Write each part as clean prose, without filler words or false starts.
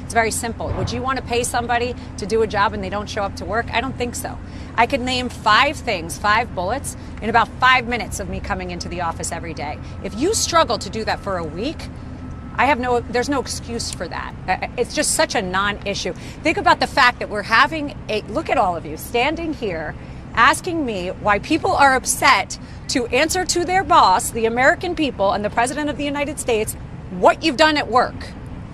It's very simple. Would you want to pay somebody to do a job and they don't show up to work? I don't think so. I could name 5 things, 5 bullets, in about 5 minutes of me coming into the office every day. If you struggle to do that for a week, there's no excuse for that. It's just such a non-issue. Think about the fact that we're having look at all of you standing here asking me why people are upset to answer to their boss, the American people, and the President of the United States, what you've done at work.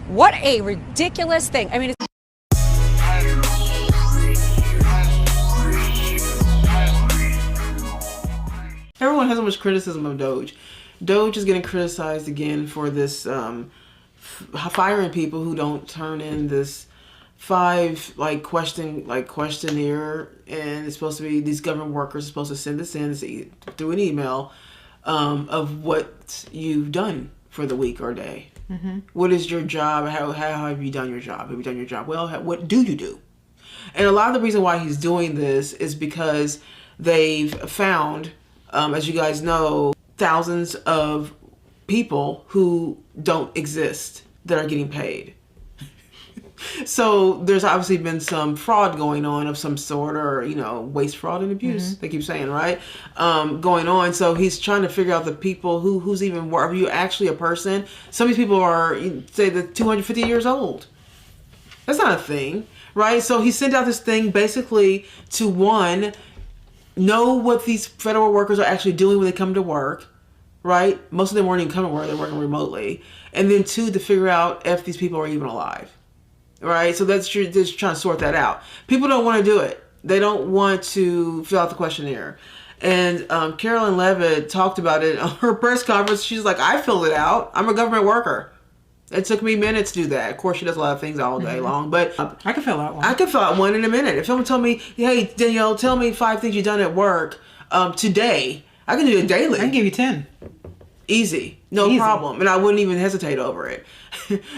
What a ridiculous thing. I mean, everyone has so much criticism of DOGE. DOGE is getting criticized again for this firing people who don't turn in this 5 questionnaire, and it's supposed to be these government workers are supposed to send this in through an email of what you've done for the week or day. Mm-hmm. What is your job? How have you done your job? Have you done your job well? What do you do? And a lot of the reason why he's doing this is because they've found, as you guys know, thousands of people who don't exist that are getting paid. So there's obviously been some fraud going on of some sort, or, waste, fraud, and abuse. Mm-hmm. They keep saying, right? Going on. So he's trying to figure out the people who's even, are you actually a person? Some of these people are, say, 250 years old. That's not a thing, right? So he sent out this thing basically to, one, know what these federal workers are actually doing when they come to work, right? Most of them weren't even coming to work. They're working remotely. And then 2, to figure out if these people are even alive. Right, so that's you're just trying to sort that out. People don't want to do it. They don't want to fill out the questionnaire. And Carolyn Levitt talked about it on her press conference. She's like, I filled it out. I'm a government worker. It took me minutes to do that. Of course, she does a lot of things all day long, but I can fill out one. I can fill out one in a minute. If someone told me, hey, Danielle, tell me 5 things you've done at work today, I can do it daily. I can give you 10. Easy. No problem. And I wouldn't even hesitate over it.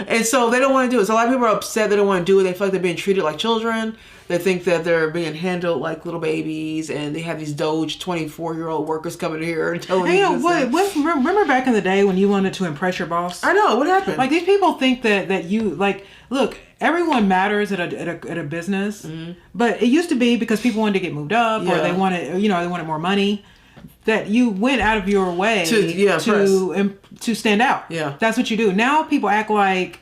And so they don't want to do it. So a lot of people are upset. They don't want to do it. They feel like they're being treated like children. They think that they're being handled like little babies. And they have these DOGE 24-year-old workers coming here and telling you this. Remember back in the day when you wanted to impress your boss? I know. What happened? Like, these people think that you, like, look, everyone matters at a business. Mm-hmm. But it used to be because people wanted to get moved up, or they wanted more money, that you went out of your way to stand out. Yeah. That's what you do. Now people act like,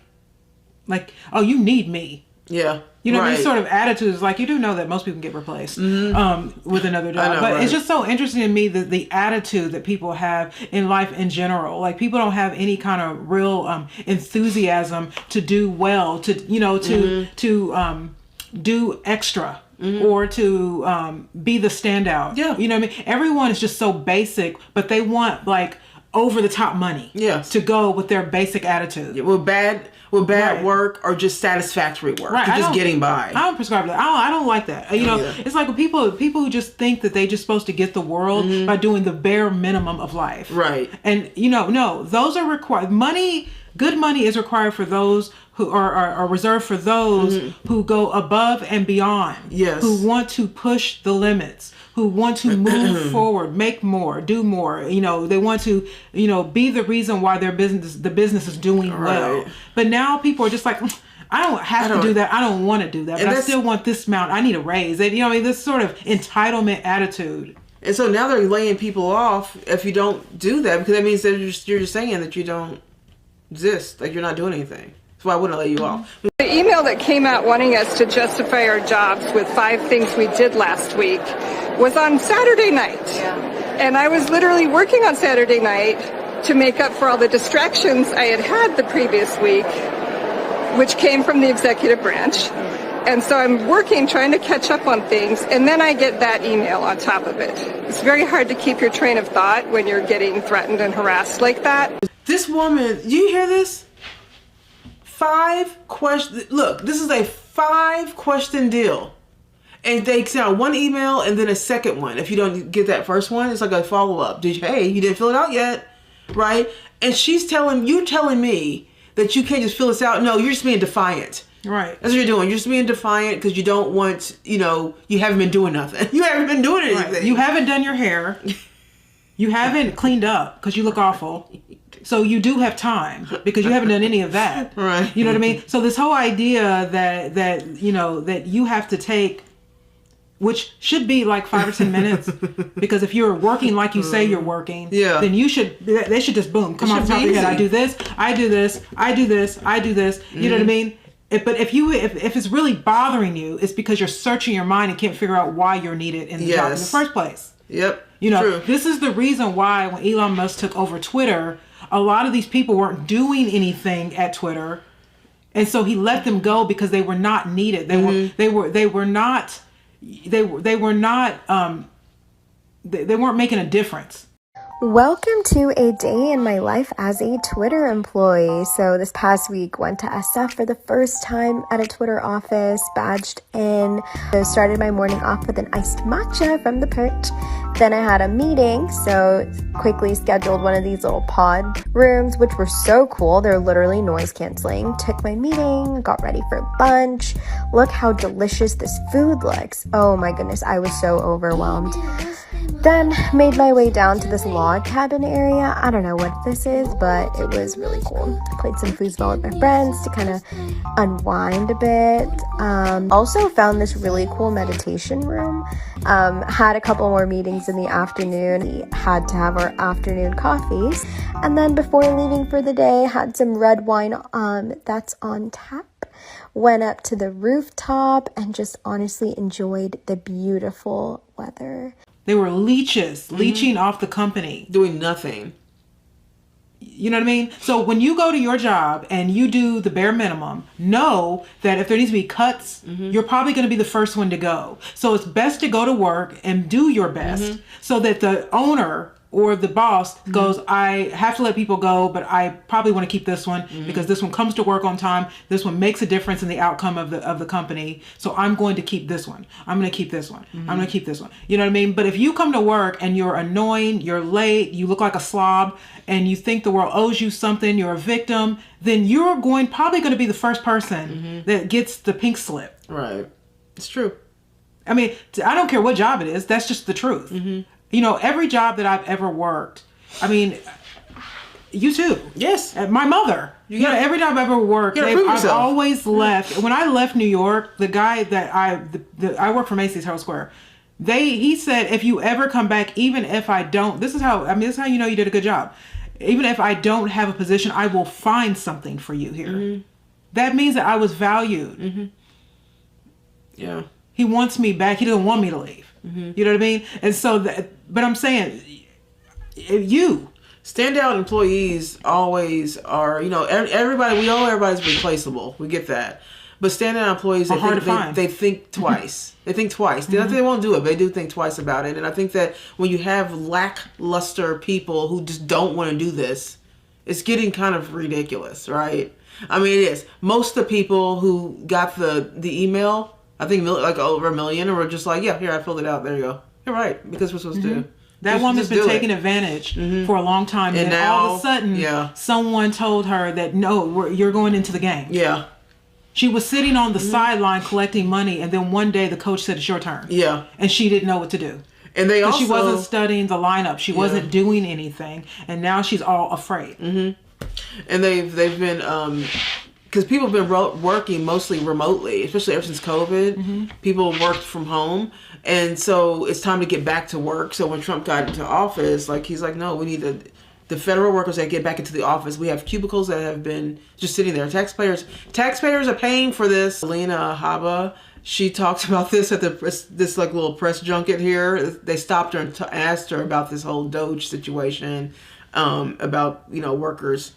oh, you need me. Yeah. These sort of attitudes, like, you do know that most people get replaced with another job. But it's just so interesting to me that the attitude that people have in life in general. Like, people don't have any kind of real enthusiasm to do well, to do extra. Mm-hmm. Or to be the standout. Yeah. You know what I mean? Everyone is just so basic, but they want, like, over the top money. Yes. To go with their basic attitude. Yeah, with bad work or just satisfactory work. Right. You're just getting by. I don't prescribe that. I don't like that. It's like people who just think that they're just supposed to get the world by doing the bare minimum of life. Right. And no, those are required. Good money is required for those who are reserved for those who go above and beyond. Yes. Who want to push the limits, who want to move forward, make more, do more. They want to, be the reason why the business is doing well. But now people are just like, I don't have to do that. I don't want to do that. But I still want this amount. I need a raise. And, this sort of entitlement attitude. And so now they're laying people off if you don't do that, because that means that you're just saying that you don't exist, like you're not doing anything. That's why I wouldn't lay you off. The email that came out wanting us to justify our jobs with 5 things we did last week was on Saturday night. Yeah. And I was literally working on Saturday night to make up for all the distractions I had had the previous week, which came from the executive branch. And so I'm working, trying to catch up on things, and then I get that email on top of it. It's very hard to keep your train of thought when you're getting threatened and harassed like that. This woman, do you hear this? 5 questions. Look, this is a 5-question deal. And they send out one email and then a second one. If you don't get that first one, it's like a follow-up. Hey, you didn't fill it out yet, right? And you're telling me that you can't just fill this out. No, you're just being defiant. Right. That's what you're doing. You're just being defiant because you don't want, you haven't been doing nothing. You haven't been doing anything. Right. You haven't done your hair. You haven't cleaned up because you look awful. So you do have time because you haven't done any of that. Right. You know what I mean? So this whole idea that you know, that you have to take, which should be like 5 or 10 minutes, because if you're working like you say you're working, then they should just boom, come off the top of your head. I do this, I do this, I do this, I do this. You know what I mean? But if it's really bothering you, it's because you're searching your mind and can't figure out why you're needed in the job in the first place. Yep. You know, true. This is the reason why when Elon Musk took over Twitter, a lot of these people weren't doing anything at Twitter, and so he let them go because they were not needed. They weren't making a difference. Welcome to a day in my life as a Twitter employee. So this past week, went to SF for the first time at a Twitter office, badged in. So started my morning off with an iced matcha from the perch. Then I had a meeting, so quickly scheduled one of these little pod rooms, which were so cool. They're literally noise canceling. Took my meeting, got ready for lunch. Look how delicious this food looks. Oh my goodness, I was so overwhelmed. Then made my way down to this log cabin area. I don't know what this is, but it was really cool. Played some foosball with my friends to kind of unwind a bit. Also found this really cool meditation room. Had a couple more meetings in the afternoon. We had to have our afternoon coffees. And then before leaving for the day, had some red wine that's on tap. Went up to the rooftop and just honestly enjoyed the beautiful weather. They were leeching off the company. Doing nothing. You know what I mean? So when you go to your job and you do the bare minimum, know that if there needs to be cuts, you're probably going to be the first one to go. So it's best to go to work and do your best so that the owner or the boss goes, I have to let people go, but I probably want to keep this one because this one comes to work on time. This one makes a difference in the outcome of the company. So I'm going to keep this one. I'm going to keep this one. I'm going to keep this one. You know what I mean? But if you come to work and you're annoying, you're late, you look like a slob, and you think the world owes you something, you're a victim, then you're probably going to be the first person that gets the pink slip. Right. It's true. I mean, I don't care what job it is. That's just the truth. You know, every job that I've ever worked, I mean, you too. Yes. My mother. You know, every job I've ever worked, I've always left. When I left New York, the guy that I work for Macy's Herald Square, he said, if you ever come back, even if I don't, this is how you know you did a good job. Even if I don't have a position, I will find something for you here. That means that I was valued. Yeah. He wants me back. He doesn't want me to leave. You know what I mean? And so, but I'm saying, standout employees always are, you know, everybody's replaceable. We get that. But standout employees, they think twice. They think twice. They won't do it, but they do think twice about it. And I think that when you have lackluster people who just don't want to do this, it's getting kind of ridiculous, right? I mean, it is. Most of the people who got the email, I think like over 1 million, or were just like, yeah, here, I filled it out. There you go. You're right, because we're supposed to. That woman's been taking advantage for a long time. And now, all of a sudden, someone told her that, no, you're going into the game. Yeah. She was sitting on the sideline collecting money, and then one day the coach said, it's your turn. Yeah. And she didn't know what to do. And they also... she wasn't studying the lineup. She wasn't doing anything. And now she's all afraid. And they've been... because people have been working mostly remotely, especially ever since COVID. People worked from home. And so it's time to get back to work. So when Trump got into office, he's like, no, we need the federal workers that get back into the office. We have cubicles that have been just sitting there. Taxpayers are paying for this. Alina Habba, she talked about this at this little press junket here. They stopped her and asked her about this whole DOGE situation, about, workers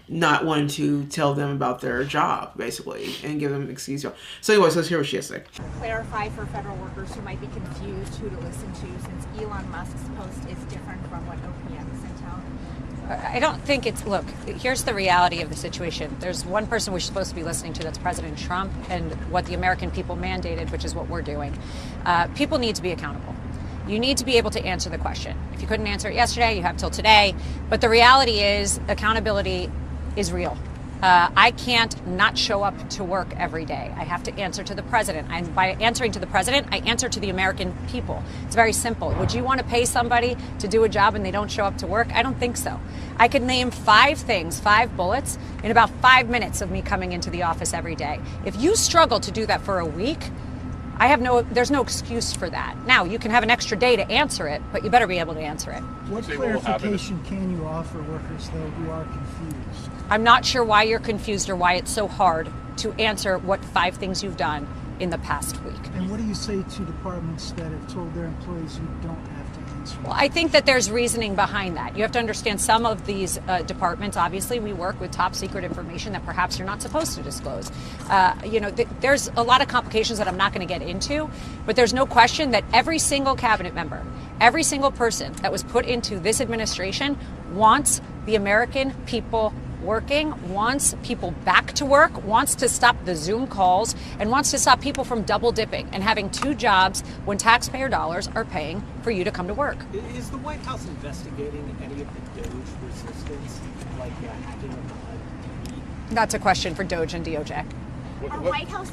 not wanting to tell them about their job, basically, and give them an excuse. So anyways, let's hear what she has to say. Clarify for federal workers who might be confused who to listen to, since Elon Musk's post is different from what OPM sent out. I don't think look, here's the reality of the situation. There's one person we're supposed to be listening to, that's President Trump, and what the American people mandated, which is what we're doing. People need to be accountable. You need to be able to answer the question. If you couldn't answer it yesterday, you have till today. But the reality is accountability is real. I can't not show up to work every day. I have to answer to the president. And by answering to the president, I answer to the American people. It's very simple. Would you want to pay somebody to do a job and they don't show up to work? I don't think so. I could name 5 things, 5 bullets, in about 5 minutes of me coming into the office every day. If you struggle to do that for a week, there's no excuse for that. Now, you can have an extra day to answer it, but you better be able to answer it. What clarification can you offer workers, though, who are confused? I'm not sure why you're confused or why it's so hard to answer what 5 things you've done in the past week. And what do you say to departments that have told their employees you don't have to answer? Well, I think that there's reasoning behind that. You have to understand some of these departments, obviously, we work with top secret information that perhaps you're not supposed to disclose. There's a lot of complications that I'm not going to get into, but there's no question that every single cabinet member, every single person that was put into this administration wants the American people working, wants people back to work, wants to stop the Zoom calls, and wants to stop people from double dipping and having 2 jobs when taxpayer dollars are paying for you to come to work. Is the White House investigating any of the DOGE resistance, like hacking of the HUD? That's a question for DOGE and DOJ. Are White House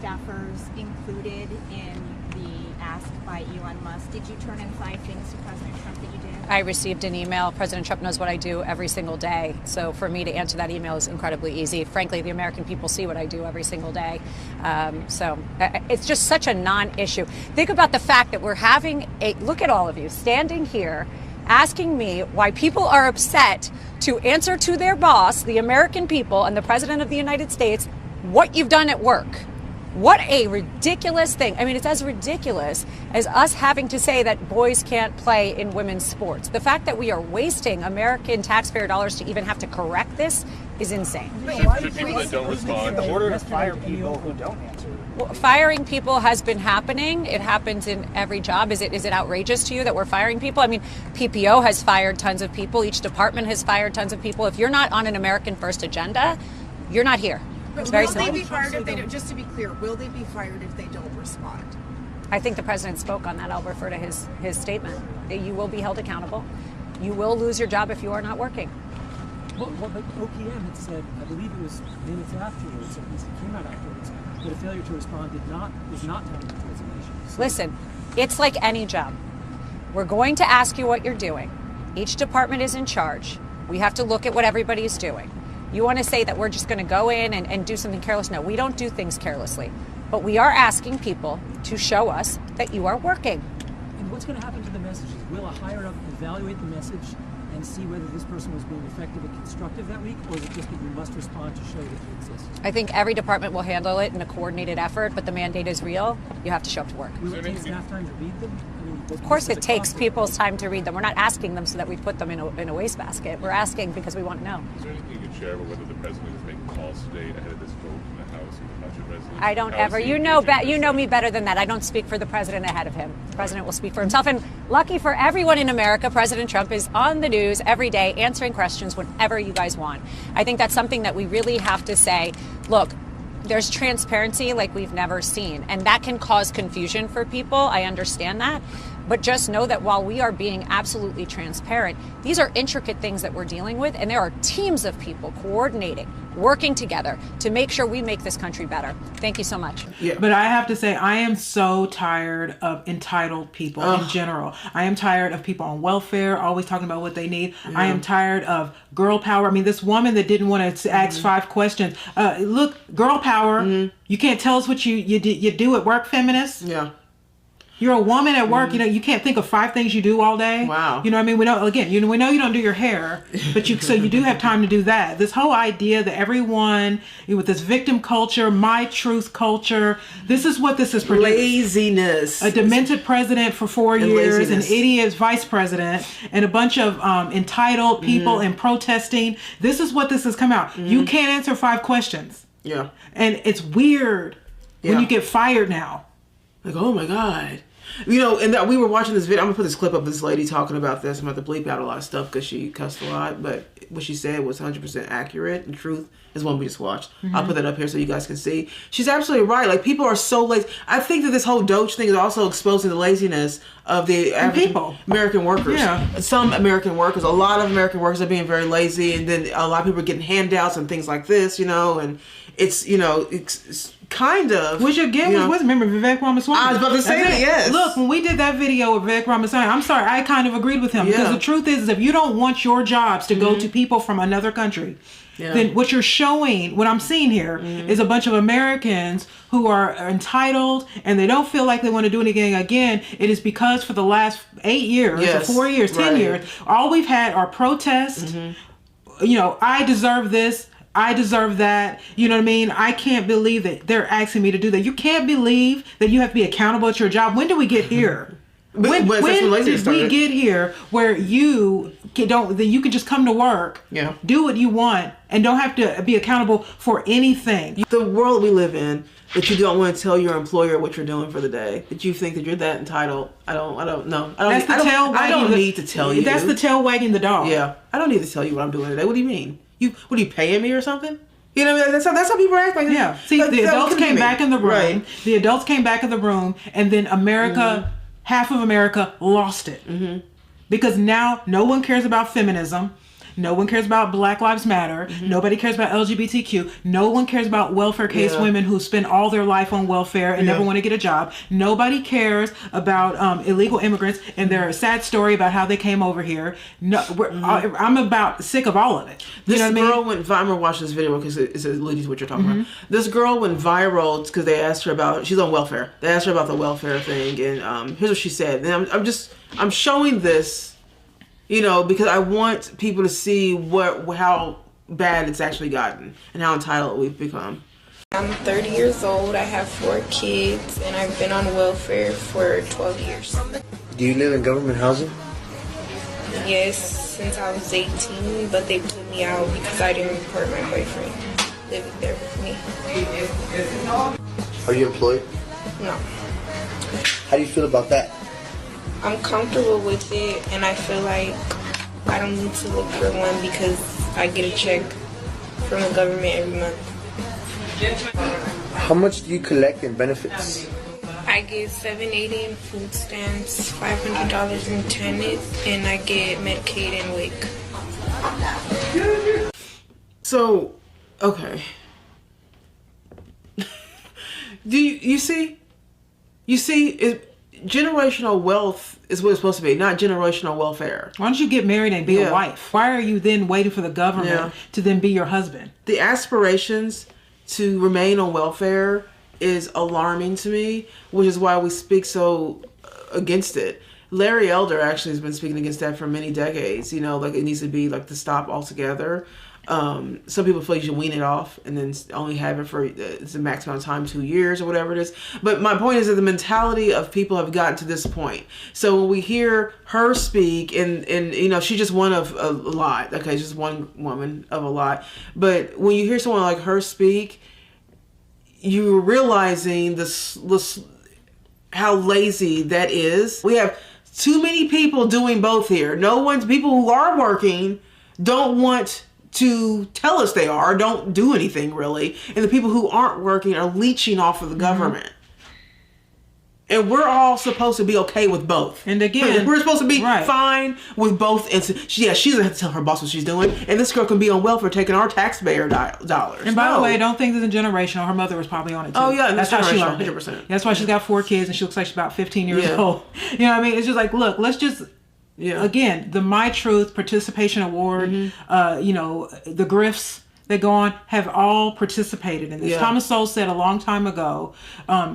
staffers included in the ask by Elon Musk? Did you turn in 5 things to President Trump that you did? I received an email. President Trump knows what I do every single day. So for me to answer that email is incredibly easy. Frankly, the American people see what I do every single day. So it's just such a non-issue. Think about the fact that we're having look at all of you standing here asking me why people are upset to answer to their boss, the American people, and the President of the United States, what you've done at work. What a ridiculous thing. I mean, it's as ridiculous as us having to say that boys can't play in women's sports. The fact that we are wasting American taxpayer dollars to even have to correct this is insane. Should people that don't respond In order to fire people who don't answer? Well, firing people has been happening. It happens in every job. Is it outrageous to you that we're firing people? I mean, PPO has fired tons of people. Each department has fired tons of people. If you're not on an American First agenda, you're not here. It's very Will they simple. be fired if they don't? Just to be clear, will they be fired if they don't respond? I think the president spoke on that. I'll refer to his statement. You will be held accountable. You will lose your job if you are not working. Well, but OPM had said, I believe it was minutes afterwards, or at least it came out afterwards, that a failure to respond is not tantamount to resignation. So, listen, it's like any job. We're going to ask you what you're doing. Each department is in charge. We have to look at what everybody is doing. You want to say that we're just going to go in and do something careless? No, we don't do things carelessly. But we are asking people to show us that you are working. And what's going to happen to the messages? Will a higher up evaluate the message and see whether this person was being effective and constructive that week, or is it just that you must respond to show that you exist? I think every department will handle it in a coordinated effort, but the mandate is real. You have to show up to work. Will it take staff time to read them? Of course it takes people's time to read them. We're not asking them so that we put them in a wastebasket. We're asking because we want to know. Is there anything you can share about whether the president is making calls today ahead of this vote in the House with a bunch of residents? I don't ever. You know me better than that. I don't speak for the president ahead of him. The president will speak for himself. And lucky for everyone in America, President Trump is on the news every day answering questions whenever you guys want. I think that's something that we really have to say, look, there's transparency like we've never seen. And that can cause confusion for people. I understand that. But just know that while we are being absolutely transparent, these are intricate things that we're dealing with, and there are teams of people coordinating, working together to make sure we make this country better. Thank you so much. Yeah. But I have to say, I am so tired of entitled people in general. I am tired of people on welfare, always talking about what they need. Yeah. I am tired of girl power. I mean, this woman that didn't want to ask 5 questions. Look, girl power, you can't tell us what you do at work, feminists. Yeah. You're a woman at work, you can't think of 5 things you do all day. Wow. You know what I mean? We know you don't do your hair, but you do have time to do that. This whole idea that everyone, with this victim culture, my truth culture, this is what this has produced. Laziness. A demented president for 4 years, laziness. An idiot vice president, and a bunch of entitled people and protesting. This is what this has come out. You can't answer 5 questions. Yeah. And it's weird when you get fired now. Like, oh my God. You know, and that we were watching this video. I'm gonna put this clip of this lady talking about this. I'm about to bleep out a lot of stuff because she cussed a lot, but what she said was 100% accurate. And truth is one we just watched. I'll put that up here so you guys can see. She's absolutely right. Like, people are so lazy. I think that this whole DOGE thing is also exposing the laziness of the American workers. Yeah. Some American workers, a lot of American workers are being very lazy, and then a lot of people are getting handouts and things like this, you know, and it's, you know, it's kind of. Which again was remember Vivek Ramaswamy. I was about to say that, yes. Look, when we did that video with Vivek Ramaswamy, I'm sorry, I kind of agreed with him. Because the truth is if you don't want your jobs to go to people from another country, then what you're showing, what I'm seeing here, is a bunch of Americans who are entitled and they don't feel like they want to do anything again. It is because for the last 8 years, or 4 years, 10 years, all we've had are protests. You know, I deserve this. I deserve that. You know what I mean? I can't believe that they're asking me to do that. You can't believe that you have to be accountable at your job. When do we get here? When did we get here where you don't, that you can just come to work, do what you want, and don't have to be accountable for anything? The world we live in, that you don't want to tell your employer what you're doing for the day, that you think that you're that entitled. I don't know. I don't need to tell you. That's the tail wagging the dog. Yeah, I don't need to tell you what I'm doing today. What do you mean? What are you paying me or something? You know, that's how people act. Like, yeah. See, the adults came back in the room. Right. The adults came back in the room, and then America, half of America lost it. Because now no one cares about feminism. No one cares about Black Lives Matter. Nobody cares about LGBTQ. No one cares about welfare case women who spend all their life on welfare and never want to get a job. Nobody cares about illegal immigrants and their sad story about how they came over here. No, I'm about sick of all of it. This girl went viral. I'm gonna watch this video because it alludes to what you're talking about. This girl went viral because they asked her about. She's on welfare. They asked her about the welfare thing, and here's what she said. And I'm showing this. You know, because I want people to see how bad it's actually gotten and how entitled we've become. I'm 30 years old, I have 4 kids, and I've been on welfare for 12 years. Do you live in government housing? Yes, since I was 18, but they put me out because I didn't report my boyfriend living there with me. Are you employed? No. How do you feel about that? I'm comfortable with it, and I feel like I don't need to look for one because I get a check from the government every month. How much do you collect in benefits? I get $780 in food stamps, $500 in TANF, and I get Medicaid and WIC. So, okay. Do you see? You see, generational wealth is what it's supposed to be, not generational welfare. Why don't you get married and be a wife? Why are you then waiting for the government to then be your husband? The aspirations to remain on welfare is alarming to me, which is why we speak so against it. Larry Elder actually has been speaking against that for many decades. You know, like it needs to be like to stop altogether. Some people feel you should wean it off and then only have it for it's a maximum time 2 years or whatever it is. But my point is that the mentality of people have gotten to this point. So when we hear her speak, and you know, she's just one of a lot. Okay, just one woman of a lot. But when you hear someone like her speak, you're realizing this how lazy that is. We have too many people doing both here. People who are working don't want to tell us they are, don't do anything really. And the people who aren't working are leeching off of the government. And we're all supposed to be okay with both. And again, we're supposed to be fine with both. She doesn't have to tell her boss what she's doing. And this girl can be on welfare taking our taxpayer dollars. And by the way, don't think this is generational. Her mother was probably on it too. Oh yeah, that's how she learned 100%. That's why she's got 4 kids and she looks like she's about 15 years old. You know what I mean? It's just like, look, let's just... Again, the My Truth Participation Award, you know, the grifts that go on have all participated in this. Thomas Sowell said a long time ago,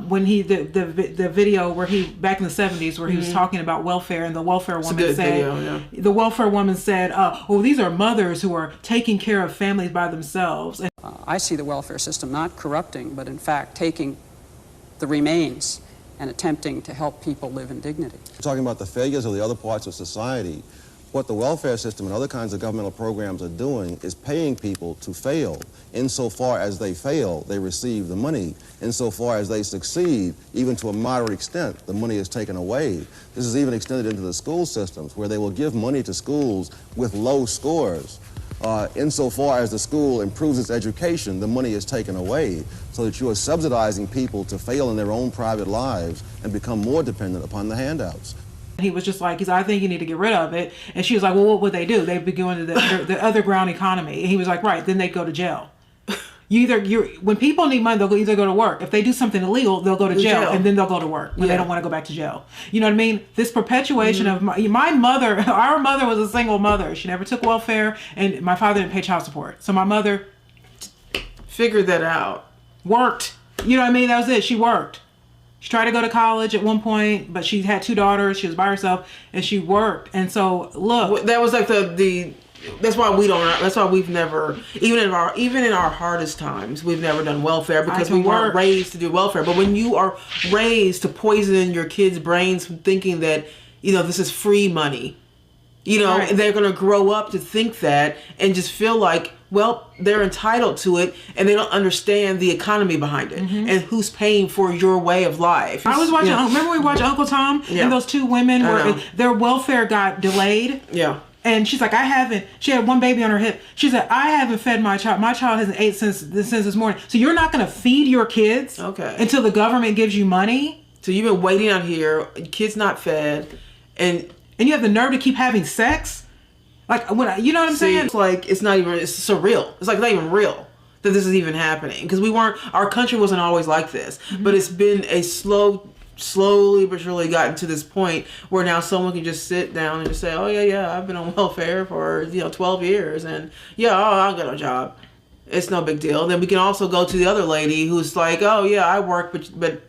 when the video where he back in the 70s where he was talking about welfare, and the welfare woman said, the welfare woman said, "Oh, these are mothers who are taking care of families by themselves." And I see the welfare system not corrupting, but in fact taking the remains and attempting to help people live in dignity. We're talking about the failures of the other parts of society. What the welfare system and other kinds of governmental programs are doing is paying people to fail. Insofar as they fail, they receive the money. Insofar as they succeed, even to a moderate extent, the money is taken away. This is even extended into the school systems, where they will give money to schools with low scores. Insofar as the school improves its education, the money is taken away, so that you are subsidizing people to fail in their own private lives and become more dependent upon the handouts. He was just like, I think you need to get rid of it. And she was like, well, what would they do? They'd be going to the other ground economy. And he was like, right, then they'd go to jail. When people need money, they'll either go to work. If they do something illegal, they'll go to jail, and then they'll go to work when they don't want to go back to jail. You know what I mean? This perpetuation of my mother, our mother was a single mother. She never took welfare, and my father didn't pay child support. So my mother figured that out. Worked. You know what I mean? That was it. She worked. She tried to go to college at one point, but she had 2 daughters. She was by herself, and she worked. And so, look, that was like the. That's why we don't. That's why we've never, even in our hardest times, we've never done welfare, because we weren't raised to do welfare. But when you are raised to poison your kids' brains thinking that this is free money, right, they're going to grow up to think that and just feel like, well, they're entitled to it, and they don't understand the economy behind it and who's paying for your way of life. I was watching. Remember we watched Uncle Tom and those 2 women where their welfare got delayed. Yeah. And she's like, she had 1 baby on her hip. She said, I haven't fed my child. My child hasn't ate since this morning. So you're not going to feed your kids until the government gives you money? So you've been waiting out here, kids not fed, and you have the nerve to keep having sex? Like, you know what I'm saying? It's like, it's surreal. It's like not even real that this is even happening. Because our country wasn't always like this. But it's been a slowly but surely gotten to this point where now someone can just sit down and just say, oh yeah, I've been on welfare for 12 years, and I'll get a job. It's no big deal. Then we can also go to the other lady who's like, oh yeah, I work, but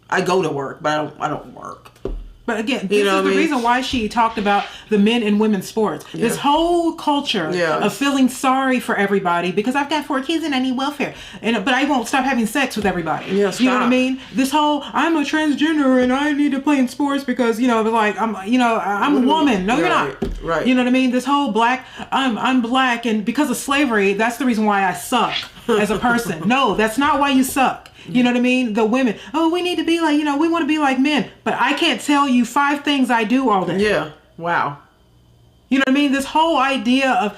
I go to work, but I don't work. But again, this is the reason why she talked about the men and women's sports. Yeah. This whole culture of feeling sorry for everybody because I've got 4 kids and I need welfare, but I won't stop having sex with everybody. Yeah, you know what I mean? This whole I'm a transgender and I need to play in sports because like I'm a woman. No, you're not. Right. You know what I mean? This whole I'm black, and because of slavery, that's the reason why I suck as a person. No, that's not why you suck. You know what I mean? The women, we need to be like, we want to be like men. But I can't tell you 5 things I do all day. Yeah. Wow. You know what I mean? This whole idea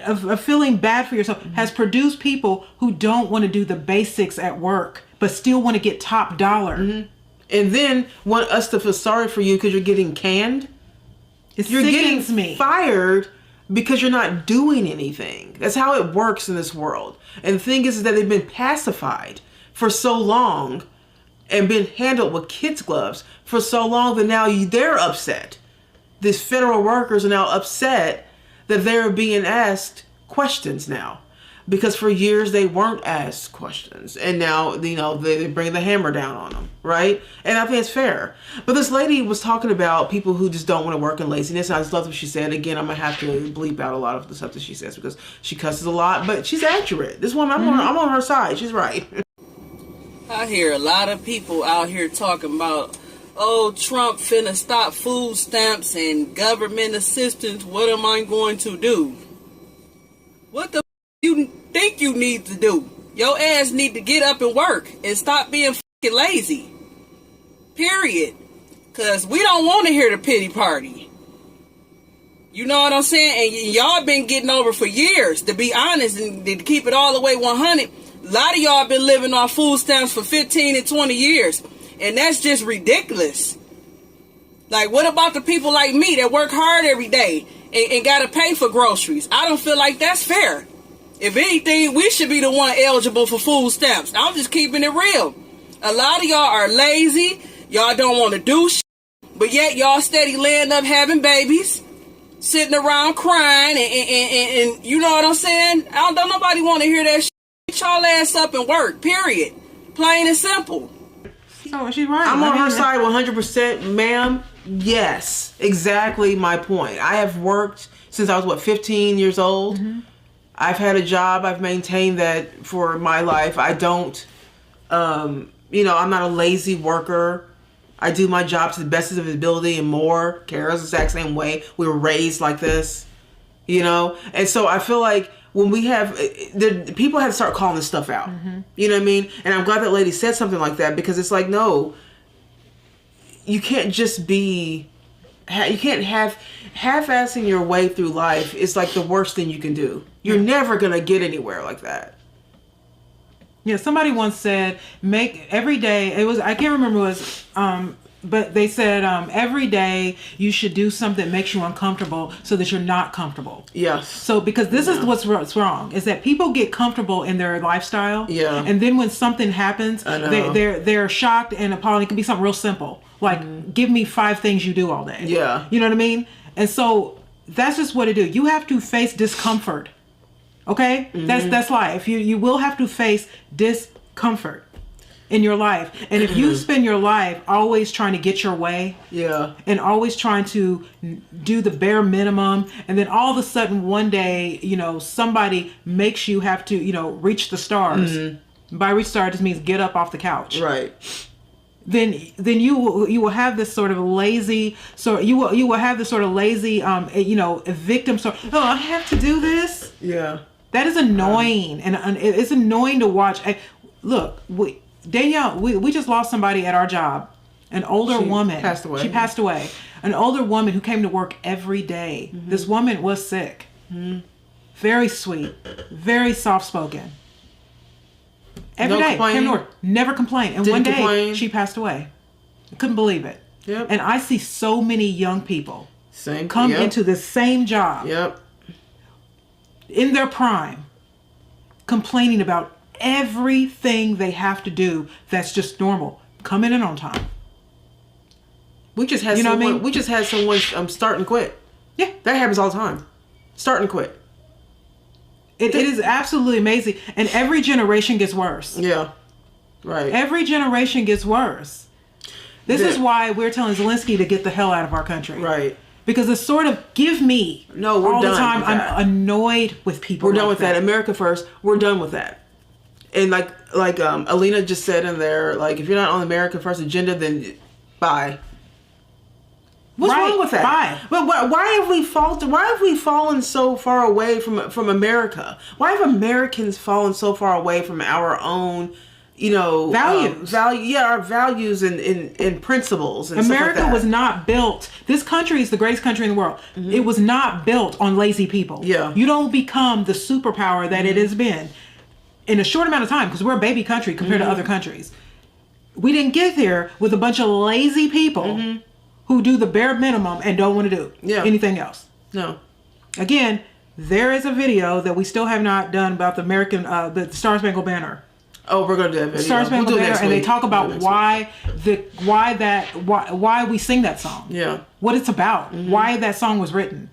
of feeling bad for yourself has produced people who don't want to do the basics at work, but still want to get top dollar. Mm-hmm. And then want us to feel sorry for you because you're getting canned. You're getting fired because you're not doing anything. That's how it works in this world. And the thing is that they've been pacified for so long and been handled with kids' gloves for so long that now they're upset. These federal workers are now upset that they're being asked questions now, because for years they weren't asked questions, and now they bring the hammer down on them, right? And I think it's fair. But this lady was talking about people who just don't want to work in laziness, and I just love what she said. Again, I'm gonna have to bleep out a lot of the stuff that she says because she cusses a lot, but she's accurate. This woman, I'm on her side. She's right. I hear a lot of people out here talking about, Trump finna stop food stamps and government assistance. What am I going to do? What the you think you need to do? Your ass need to get up and work and stop being fucking lazy. Period. Because we don't want to hear the pity party. You know what I'm saying? And y'all been getting over for years, to be honest, and to keep it all the way 100. A lot of y'all been living off food stamps for 15 and 20 years. And that's just ridiculous. Like, what about the people like me that work hard every day and got to pay for groceries? I don't feel like that's fair. If anything, we should be the one eligible for food stamps. I'm just keeping it real. A lot of y'all are lazy. Y'all don't want to do shit. But yet y'all steady laying up having babies, sitting around crying, and you know what I'm saying? Don't nobody want to hear that shit. Get y'all ass up and work, period. Plain and simple. Oh, she's right. I'm on her side 100%, ma'am. Yes, exactly my point. I have worked since I was, 15 years old. Mm-hmm. I've had a job. I've maintained that for my life. I don't, I'm not a lazy worker. I do my job to the best of his ability and more. Kara's the exact same way. We were raised like this, you know? And so I feel like when we have, the people have to start calling this stuff out. You know what I mean? And I'm glad that lady said something like that, because it's like, no, you can't just be, you can't have, half-assing your way through life is like the worst thing you can do. You're never going to get anywhere like that. Yeah, somebody once said, make every day, it was, I can't remember what it was, but they said every day you should do something that makes you uncomfortable so that you're not comfortable. Yes. So because this is what's wrong, is that people get comfortable in their lifestyle. Yeah. And then when something happens, they're shocked and appalled. It can be something real simple. Like, give me 5 things you do all day. Yeah. You know what I mean? And so that's just what it is. You have to face discomfort. Okay? That's life. You will have to face discomfort in your life. And if you spend your life always trying to get your way, and always trying to do the bare minimum, and then all of a sudden one day, you know, somebody makes you have to, you know, reach the stars. By reach the stars just means get up off the couch. Right. Then you will have this sort of lazy, you will have this sort of lazy you know, victim sort. Oh, I have to do this. Yeah. That is annoying, and it's annoying to watch. Look, Danielle, we just lost somebody at our job, an older woman. Passed away. She passed away. An older woman who came to work every day. This woman was sick. Very sweet, very soft spoken. Every day came to work, never complained, and one day she passed away. I couldn't believe it. Yep. And I see so many young people come into the same job. In their prime, complaining about everything they have to do that's just normal. Come in and on time. We just had someone, I mean? We just had someone start and quit. Yeah. That happens all the time. Start and quit. It is absolutely amazing. And every generation gets worse. Yeah. Right. Every generation gets worse. This is why we're telling Zelensky to get the hell out of our country. Right. Because it's sort of give me we're all done the time. with that. I'm annoyed with people. We're done with that. America first. We're done with that. And like Alina just said in there, like, if you're not on the America first agenda, then bye. What's wrong with that? Bye. But why have we faltered? Why have we fallen so far away from America? Why have Americans fallen so far away from our own, you know, values? Our values and principles. And America stuff like that. was not built. This country is the greatest country in the world. It was not built on lazy people. Yeah. You don't become the superpower that it has been in a short amount of time, because we're a baby country compared to other countries. We didn't get there with a bunch of lazy people who do the bare minimum and don't want to do anything else. No. Again, there is a video that we still have not done about the American, the Star Spangled Banner. Oh, we're gonna do that video. Star Spangled Banner, and they talk about why we sing that song. Yeah. What it's about, why that song was written,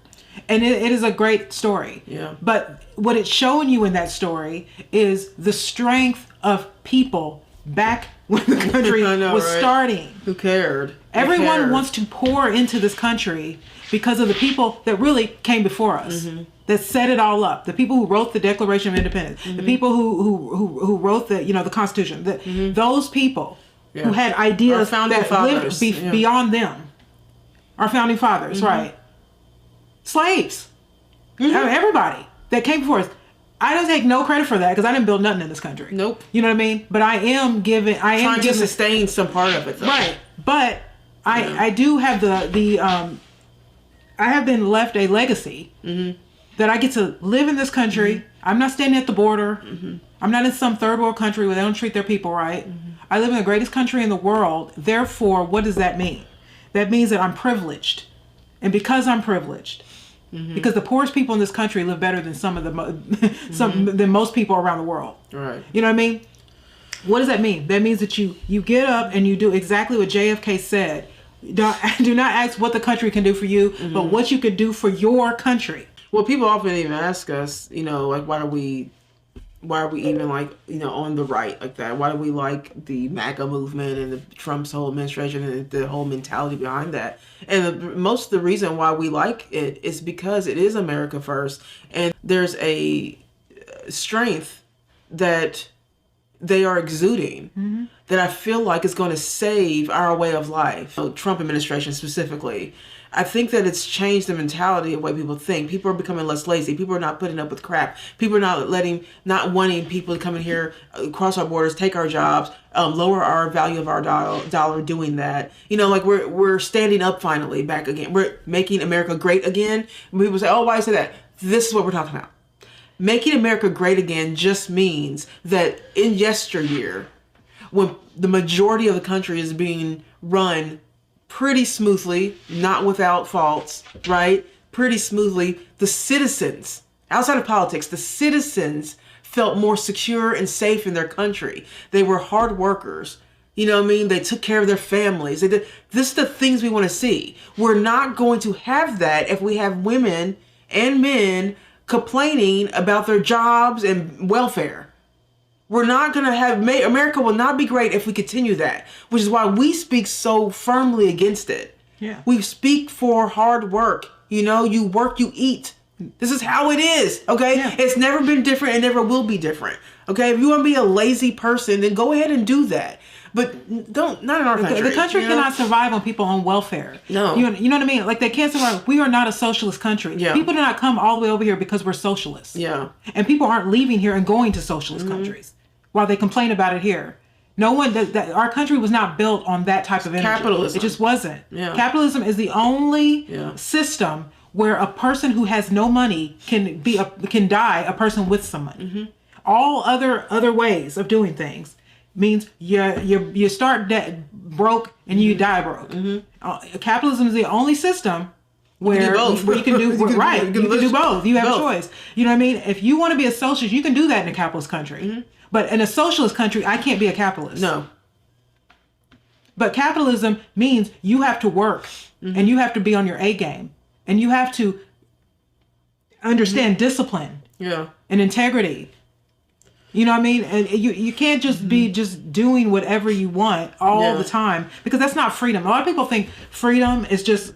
and it is a great story. Yeah. But what it's showing you in that story is the strength of people back when the country was starting. Who cared? Everyone wants to pour into this country because of the people that really came before us, that set it all up. The people who wrote the Declaration of Independence, the people who wrote the Constitution, those people who had ideas that lived beyond them. Our founding fathers, right? Slaves, everybody that came before us. I don't take no credit for that because I didn't build nothing in this country. Nope. You know what I mean? But I am trying to sustain some part of it, though. Right. But I do have I have been left a legacy that I get to live in this country. I'm not standing at the border. I'm not in some third world country where they don't treat their people right. I live in the greatest country in the world. Therefore, what does that mean? That means that I'm privileged. And because I'm privileged, because the poorest people in this country live better than than most people around the world. Right. You know what I mean? What does that mean? That means that you get up and you do exactly what JFK said. Do not ask what the country can do for you, but what you could do for your country. Well, people often even ask us, you know, like, why are we even, like, you know, on the right like that? Why do we like the MAGA movement and the Trump's whole administration and the whole mentality behind that? And most of the reason why we like it is because it is America first, and there's a strength that they are exuding that I feel like is going to save our way of life. Trump administration specifically. I think that it's changed the mentality of the way people think. People are becoming less lazy. People are not putting up with crap. People are not wanting people to come in here, cross our borders, take our jobs, lower our value of our dollar doing that. Like we're standing up finally back again. We're making America great again. People say, oh, why say that? This is what we're talking about. Making America great again just means that in yesteryear, when the majority of the country is being run pretty smoothly, not without faults, right? Pretty smoothly, the citizens, outside of politics, the citizens felt more secure and safe in their country. They were hard workers. You know what I mean? They took care of their families. This is the things we want to see. We're not going to have that if we have women and men complaining about their jobs and welfare. We're not going to have, America will not be great if we continue that, which is why we speak so firmly against it. Yeah. We speak for hard work. You work, you eat. This is how it is. Okay. Yeah. It's never been different and never will be different. Okay. If you want to be a lazy person, then go ahead and do that. But not in our country. The country cannot survive on people on welfare. No. You know what I mean? Like they can't survive. We are not a socialist country. Yeah. People do not come all the way over here because we're socialists. Yeah. And people aren't leaving here and going to socialist countries while they complain about it here. No one, our country was not built on that type of energy. Capitalism. It just wasn't. Yeah. Capitalism is the only system where a person who has no money can die a person with some money. All other ways of doing things means you start broke and you die broke. Capitalism is the only system where you can do right. You can do both. You have a choice. You know what I mean? If you want to be a socialist, you can do that in a capitalist country. But in a socialist country, I can't be a capitalist. No. But capitalism means you have to work and you have to be on your A game and you have to understand discipline and integrity. You know what I mean? And you can't just be just doing whatever you want all the time, because that's not freedom. A lot of people think freedom is just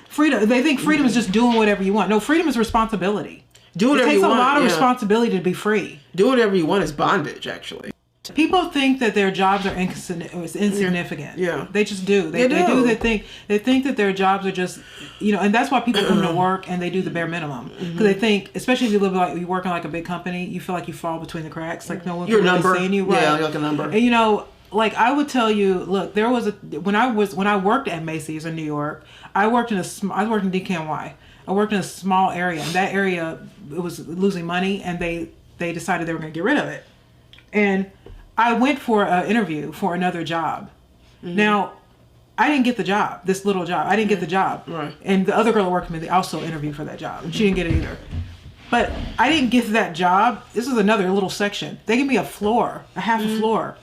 freedom. They think freedom is just doing whatever you want. No, freedom is responsibility. Do whatever you want. It takes a lot of responsibility to be free. Do whatever you want is bondage, actually. People think that their jobs are insignificant. Yeah. They just do. They do. They think that their jobs are just, and that's why people come to work and they do the bare minimum. Because they think, especially if you live like you work in like a big company, you feel like you fall between the cracks. Like no one can really see you. Right? Yeah, like a number. And like I would tell you, look, there was when I worked at Macy's in New York, I worked in DKNY. I worked in a small area, and that area, it was losing money, and they decided they were going to get rid of it. And I went for an interview for another job. Now, I didn't get the job, this little job. I didn't get the job. Right. And the other girl that worked with me, they also interviewed for that job. She didn't get it either. But I didn't get that job. This is another little section. They gave me a floor, a half a floor.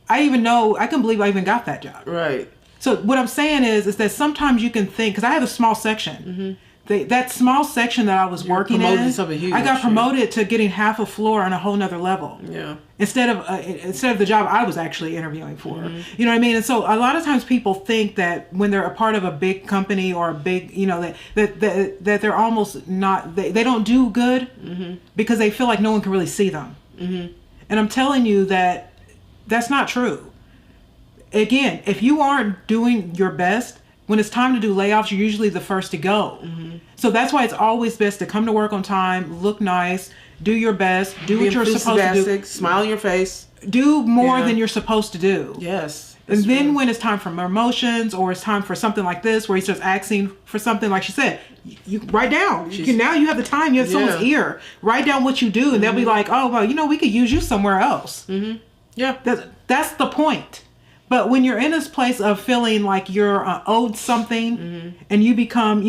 I couldn't believe I even got that job. Right. So what I'm saying is that sometimes you can think, because I have a small section. That small section that I was working in, I got promoted to getting half a floor on a whole nother level. Yeah. Instead of the job I was actually interviewing for. You know what I mean? And so a lot of times people think that when they're a part of a big company or a big, that they're almost not, they don't do good because they feel like no one can really see them. And I'm telling you that that's not true. Again, if you aren't doing your best, when it's time to do layoffs, you're usually the first to go. So that's why it's always best to come to work on time, look nice, do your best, do what you're supposed to do. Smile in your face. Do more than you're supposed to do. Yes. And then when it's time for promotions or it's time for something like this, where he starts asking for something, like she said, you write down. Now you have the time, you have someone's ear. Write down what you do, and they'll be like, oh, well, we could use you somewhere else. Yeah. That's the point. But when you're in this place of feeling like you're owed something and you become,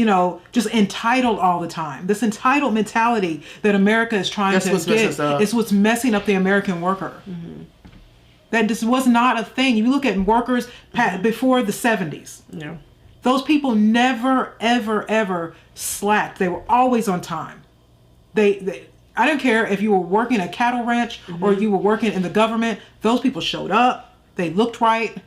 just entitled all the time, this entitled mentality that America is trying to get is what's messing up the American worker. That just was not a thing. You look at workers before the 70s. Yeah. Those people never, ever, ever slacked. They were always on time. I don't care if you were working a cattle ranch or you were working in the government. Those people showed up. They looked right.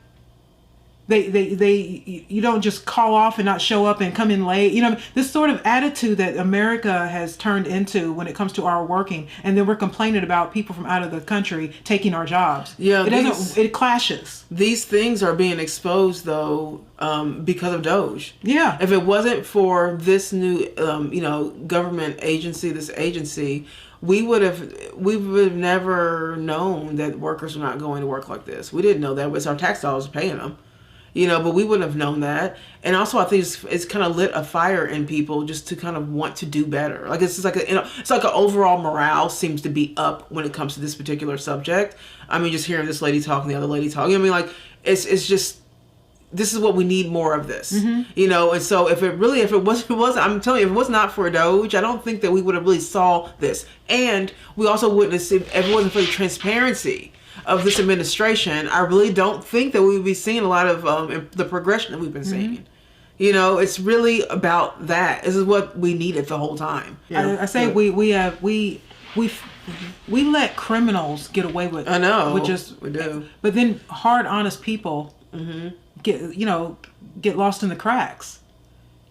you don't just call off and not show up and come in late. You know, this sort of attitude that America has turned into when it comes to our working, and then we're complaining about people from out of the country taking our jobs. Yeah, it clashes. These things are being exposed though because of DOGE. Yeah. If it wasn't for this new government agency, we would have never known that workers were not going to work like this. We didn't know that. It's our tax dollars paying them. But we wouldn't have known that. And also, I think it's kind of lit a fire in people just to kind of want to do better. Like it's just like it's like an overall morale seems to be up when it comes to this particular subject. I mean, just hearing this lady talk and the other lady talking. I mean, like it's just this is what we need more of this. Mm-hmm. And so if it wasn't, I'm telling you, if it was not for DOGE, I don't think that we would have really saw this. And we also wouldn't have seen, if it wasn't for the transparency of this administration, I really don't think that we would be seeing a lot of the progression that we've been seeing. Mm-hmm. It's really about that. This is what we needed the whole time. I say we let criminals get away with. I know. We do. But then hard, honest people get lost in the cracks.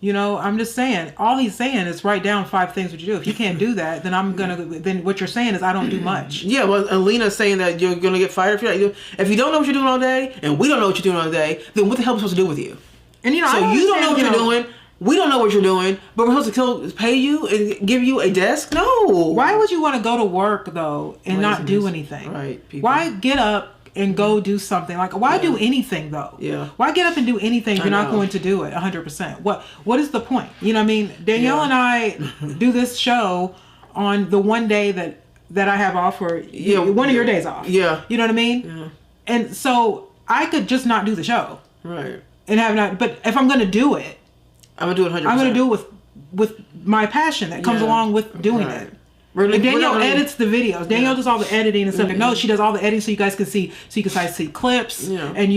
I'm just saying, all he's saying is write down 5 things that you do. If you can't do that, then what you're saying is I don't do much. Yeah, well, Alina's saying that you're going to get fired if you don't know what you're doing all day, and we don't know what you're doing all day, then what the hell are we supposed to do with you? And so you don't know what you're doing, we don't know what you're doing, but we're supposed to pay you and give you a desk? No. Why would you want to go to work, though, and not do anything? Right. People. Why get up and go do something? Like, why do anything though? Yeah. Why get up and do anything if you're not going to do it 100%? What is the point? You know what I mean? Danielle and I do this show on the one day that I have off, or one of your days off. Yeah. You know what I mean? Yeah. And so I could just not do the show. Right. And but if I'm going to do it, I'm going to do it 100%. I'm going to do it with my passion that comes along with doing it. And Danielle edits the videos. Danielle does all the editing and stuff. Mm-hmm. No, she does all the editing so you guys can see. So you can see clips, and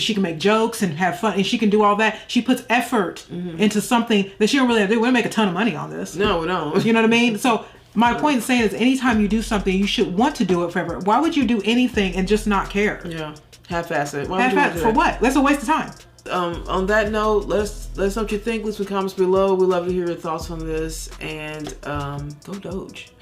she can make jokes and have fun, and she can do all that. She puts effort into something that she don't really have to do. We don't make a ton of money on this. No, we don't. You know what I mean? So my point in saying is, anytime you do something, you should want to do it forever. Why would you do anything and just not care? Yeah, half-ass it. Half-ass for what? That's a waste of time. On that note, let's know what you think. Leave some comments below. We'd love to hear your thoughts on this, and go DOGE.